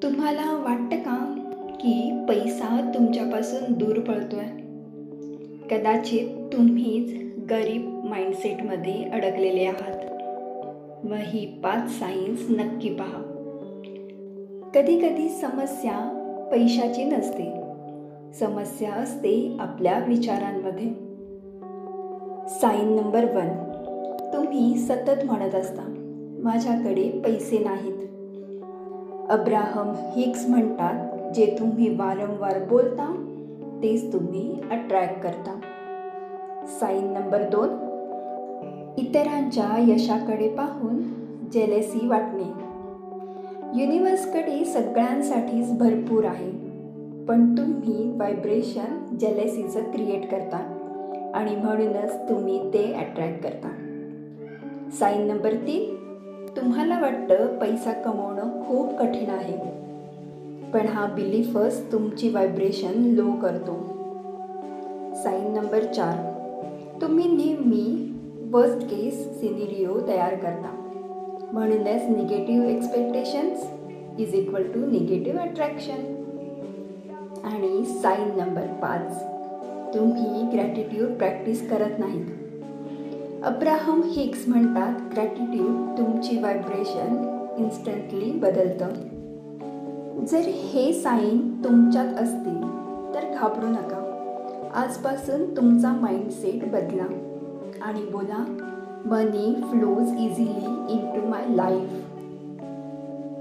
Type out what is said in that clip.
तुम्हाला वाटतं का की पैसा तुमच्यापासून दूर पळतोय? कदाचित तुम्हीच गरीब माइंडसेटमध्ये अडकलेले आहात. मग ही 5 सायन्स नक्की पहा. कधीकधी समस्या पैशाची नसते, समस्या असते आपल्या विचारांमध्ये. साईन नंबर 1, तुम्ही सतत म्हणत असता, माझ्याकडे पैसे नाहीत. अब्राहम हिक्स म्हणतात, जे तुम्ही वारंवार बोलता तेच तुम्ही अट्रॅक्ट करता. साईन नंबर 2, इतरांच्या यशाकडे पाहून जेलेसी वाटणे. युनिवर्सकडे सगळ्यांसाठीच भरपूर आहे, पण तुम्ही व्हायब्रेशन जेलेसीचं क्रिएट करता आणि म्हणूनच तुम्ही ते अट्रॅक्ट करता. साईन नंबर 3, तुम्हाला वाटतं पैसा कमवणं खूप कठीण आहे, पण हा बिलीफच तुमची व्हायब्रेशन लो करतो. साईन नंबर 4, तुम्ही नेहमी वर्स्ट केस सिनेरिओ तयार करता, म्हणूनच negative expectations is equal to negative attraction. आणि साईन नंबर 5, तुम्ही ग्रॅटिट्यूड प्रॅक्टिस करत नाहीत. अब्राहम हिक्स म्हणतात, ग्रॅटिट्यूड तुमची व्हायब्रेशन इन्स्टंटली बदलतं. जर हे साईन तुमच्यात असतील तर घाबरू नका. आजपासून तुमचा माइंडसेट बदला आणि बोला, money flows easily into my life.